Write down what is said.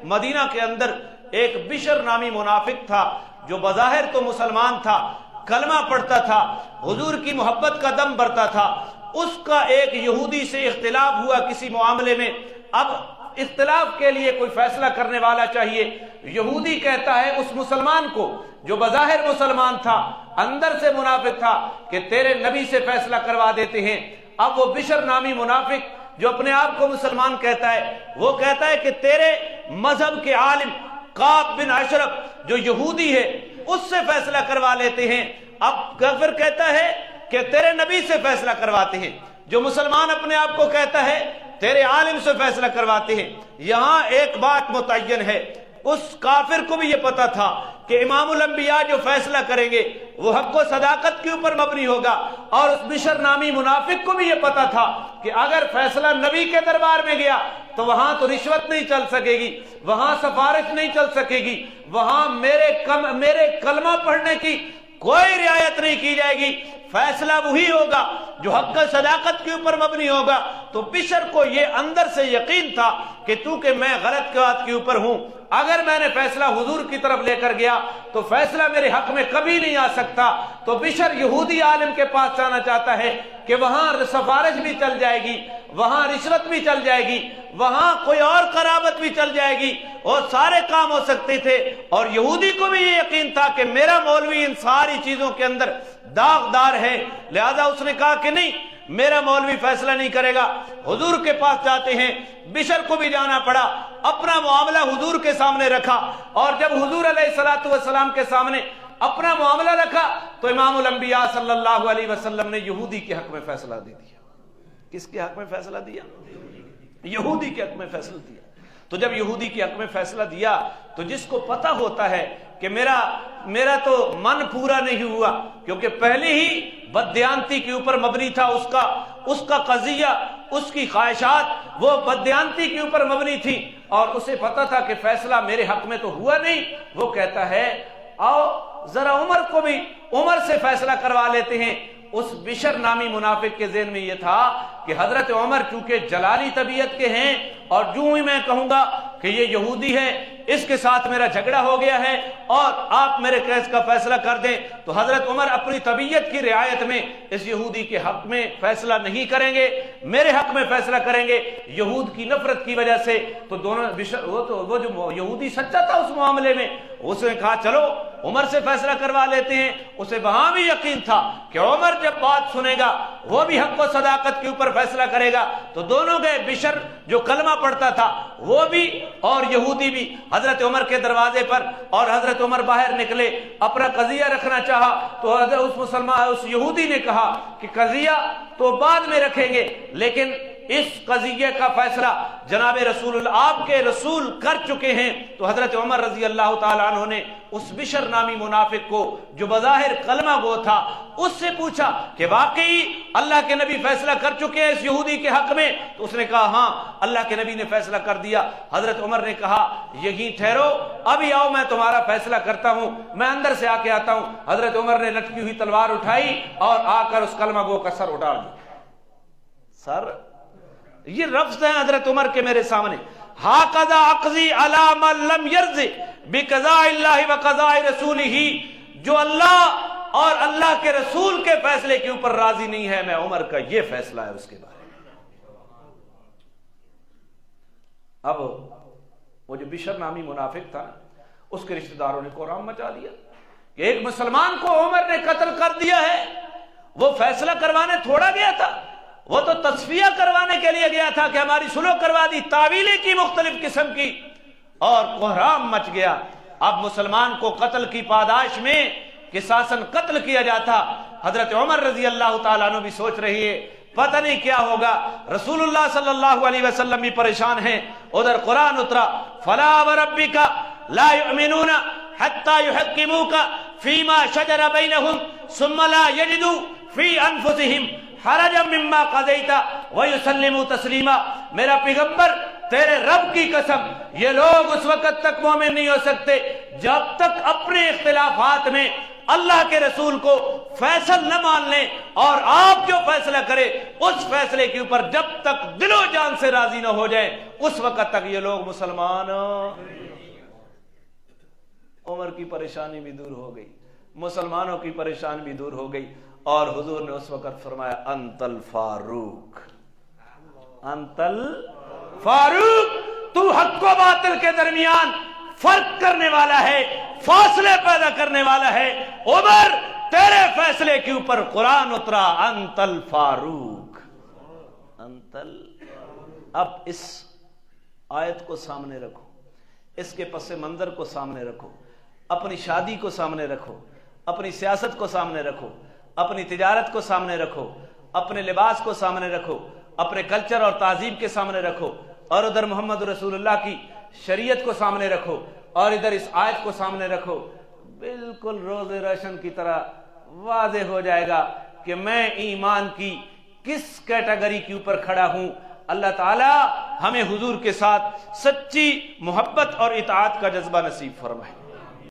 مدینہ کے اندر ایک بشر نامی منافق تھا جو بظاہر تو مسلمان تھا، کلمہ پڑھتا تھا، حضور کی محبت کا دم بھرتا تھا۔ اس کا ایک یہودی سے اختلاف ہوا کسی معاملے میں۔ اب اختلاف کے لیے کوئی فیصلہ کرنے والا چاہیے۔ یہودی کہتا ہے اس مسلمان کو جو بظاہر مسلمان تھا اندر سے منافق تھا کہ تیرے نبی سے فیصلہ کروا دیتے ہیں۔ اب وہ بشر نامی منافق جو اپنے آپ کو مسلمان کہتا ہے، وہ کہتا ہے کہ تیرے مذہب کے عالم کعب بن اشرف جو یہودی ہے اس سے فیصلہ کروا لیتے ہیں۔ اب کافر کہتا ہے کہ تیرے نبی سے فیصلہ کرواتے ہیں، جو مسلمان اپنے آپ کو کہتا ہے تیرے عالم سے فیصلہ کرواتے ہیں۔ یہاں ایک بات متعین ہے، اس کافر کو بھی یہ پتا تھا کہ امام الانبیاء جو فیصلہ کریں گے وہ حق و صداقت کے اوپر مبنی ہوگا، اور اس بشر نامی منافق کو بھی یہ پتا تھا کہ اگر فیصلہ نبی کے دربار میں گیا تو وہاں تو رشوت نہیں چل سکے گی، وہاں سفارش نہیں چل سکے گی، وہاں میرے کلمہ پڑھنے کی کوئی رعایت نہیں کی جائے گی، فیصلہ وہی ہوگا جو حق و صداقت کے اوپر مبنی ہوگا۔ تو بشر کو یہ اندر سے یقین تھا کہ چونکہ میں غلط بات کے اوپر ہوں، اگر میں نے فیصلہ حضور کی طرف لے کر گیا تو فیصلہ میرے حق میں کبھی نہیں آ سکتا۔ تو بشر یہودی عالم کے پاس جانا چاہتا ہے کہ وہاں سفارش بھی چل جائے گی، وہاں رشوت بھی چل جائے گی، وہاں کوئی اور قرابت بھی چل جائے گی، اور سارے کام ہو سکتے تھے۔ اور یہودی کو بھی یہ یقین تھا کہ میرا مولوی ان ساری چیزوں کے اندر داغدار ہے، لہذا اس نے کہا کہ نہیں، میرا مولوی فیصلہ نہیں کرے گا۔ حضور کے پاس جاتے ہیں، بشر کو بھی جانا پڑا، اپنا معاملہ حضور کے سامنے رکھا، اور جب حضور علیہ الصلوۃ والسلام کے سامنے اپنا معاملہ رکھا تو امام الانبیاء صلی اللہ علیہ وسلم نے یہودی کے حق میں فیصلہ دے دیا۔ کس کے حق میں فیصلہ دیا؟ یہودی کے حق میں فیصلہ دیا۔ تو جب یہودی کے حق میں فیصلہ دیا تو جس کو پتہ ہوتا ہے کہ میرا تو من پورا نہیں ہوا، کیونکہ پہلے ہی بددیانتی کے اوپر مبنی تھا، اس کا قضیہ، اس کی خواہشات وہ بددیانتی کے اوپر مبنی تھی، اور اسے پتہ تھا کہ فیصلہ میرے حق میں تو ہوا نہیں۔ وہ کہتا ہے آؤ ذرا عمر سے فیصلہ کروا لیتے ہیں۔ اس بشر نامی منافق کے ذہن میں یہ تھا کہ حضرت عمر چونکہ جلالی طبیعت کے ہیں، اور جو ہی میں کہوں گا کہ یہ یہودی ہے، اس کے ساتھ میرا جھگڑا ہو گیا ہے اور آپ میرے کیس کا فیصلہ کر دیں، تو حضرت عمر اپنی طبیعت کی رعایت میں اس یہودی کے حق میں فیصلہ نہیں کریں گے، میرے حق میں فیصلہ کریں گے یہود کی نفرت کی وجہ سے۔ تو دونوں وہ جو یہودی سچا تھا اس معاملے میں، اس نے کہا چلو عمر سے فیصلہ کروا لیتے ہیں۔ اسے وہاں بھی یقین تھا کہ عمر جب بات سنے گا وہ بھی حق و صداقت کے اوپر فیصلہ کرے گا۔ تو دونوں گئے، بشر جو کلمہ پڑھتا تھا وہ بھی اور یہودی بھی حضرت عمر کے دروازے پر، اور حضرت عمر باہر نکلے، اپنا قضیہ رکھنا چاہا تو حضرت اس یہودی نے کہا کہ قضیہ تو بعد میں رکھیں گے، لیکن اس قضیے کا فیصلہ جناب رسول اللہ آپ کے رسول کر چکے ہیں۔ تو حضرت عمر رضی اللہ تعالیٰ عنہ نے اس بشر نامی منافق کو جو بظاہر کلمہ گو تھا اس سے پوچھا کہ واقعی اللہ کے نبی فیصلہ کر چکے ہیں اس یہودی کے حق میں؟ تو اس نے کہا ہاں اللہ کے نبی نے فیصلہ کر دیا۔ حضرت عمر نے کہا یہیں ٹھہرو، ابھی آؤ میں تمہارا فیصلہ کرتا ہوں، میں اندر سے آ کے آتا ہوں۔ حضرت عمر نے لٹکی ہوئی تلوار اٹھائی اور آ کر اس کلمہ گو کا سر اٹھا دیا۔ سر، یہ لفظ ہیں حضرت عمر کے میرے سامنے، ہاکذا اقضی علی من لم یرض بقضاء اللہ وقضاء رسولہ، جو اللہ اور اللہ کے رسول کے فیصلے کے اوپر راضی نہیں ہے، میں عمر کا یہ فیصلہ ہے اس کے بارے میں۔ اب وہ جو بشر نامی منافق تھا اس کے رشتہ داروں نے کوہرام مچا دیا کہ ایک مسلمان کو عمر نے قتل کر دیا ہے۔ وہ فیصلہ کروانے تھوڑا گیا تھا، وہ تو تصفیہ کروانے کے لیے گیا تھا کہ ہماری صلح کروا دی، تعویلیں کی مختلف قسم کی، اور کوہرام مچ گیا۔ اب مسلمان کو قتل کی پاداش میں قصاصاً قتل کیا جاتا۔ حضرت عمر رضی اللہ تعالیٰ عنہ بھی سوچ رہی ہے پتہ نہیں کیا ہوگا، رسول اللہ صلی اللہ علیہ وسلم بھی پریشان ہیں۔ ادھر قرآن اترا، فلا وربک لا یؤمنون حتی یحکموک فیما شجر بینہم ثم لا یجدوا فی انفسہم حرجا مما قضیت ویسلموا تسلیما۔ میرا پیغمبر تیرے رب کی قسم، یہ لوگ اس وقت تک مومن نہیں ہو سکتے جب تک اپنے اختلافات میں اللہ کے رسول کو فیصل نہ مان لیں اور آپ جو فیصلہ کرے اس فیصلے کے اوپر جب تک دل و جان سے راضی نہ ہو جائیں اس وقت تک یہ لوگ مسلمان. عمر کی پریشانی بھی دور ہو گئی, مسلمانوں کی پریشانی بھی دور ہو گئی, اور حضور نے اس وقت فرمایا انت الفاروق, انت الفاروق, تو حق و باطل کے درمیان فرق کرنے والا ہے, فاصلے پیدا کرنے والا ہے. عمر تیرے فیصلے کے اوپر قرآن اترا, انت الفاروق, انت اب اس آیت کو سامنے رکھو, اس کے پس منظر کو سامنے رکھو, اپنی شادی کو سامنے رکھو, اپنی سیاست کو سامنے رکھو, اپنی تجارت کو سامنے رکھو, اپنے لباس کو سامنے رکھو, اپنے کلچر اور تہذیب کے سامنے رکھو, اور ادھر محمد رسول اللہ کی شریعت کو سامنے رکھو, اور ادھر اس آیت کو سامنے رکھو. بالکل روز روشن کی طرح واضح ہو جائے گا کہ میں ایمان کی کس کیٹیگری کے اوپر کھڑا ہوں. اللہ تعالی ہمیں حضور کے ساتھ سچی محبت اور اطاعت کا جذبہ نصیب فرمائے.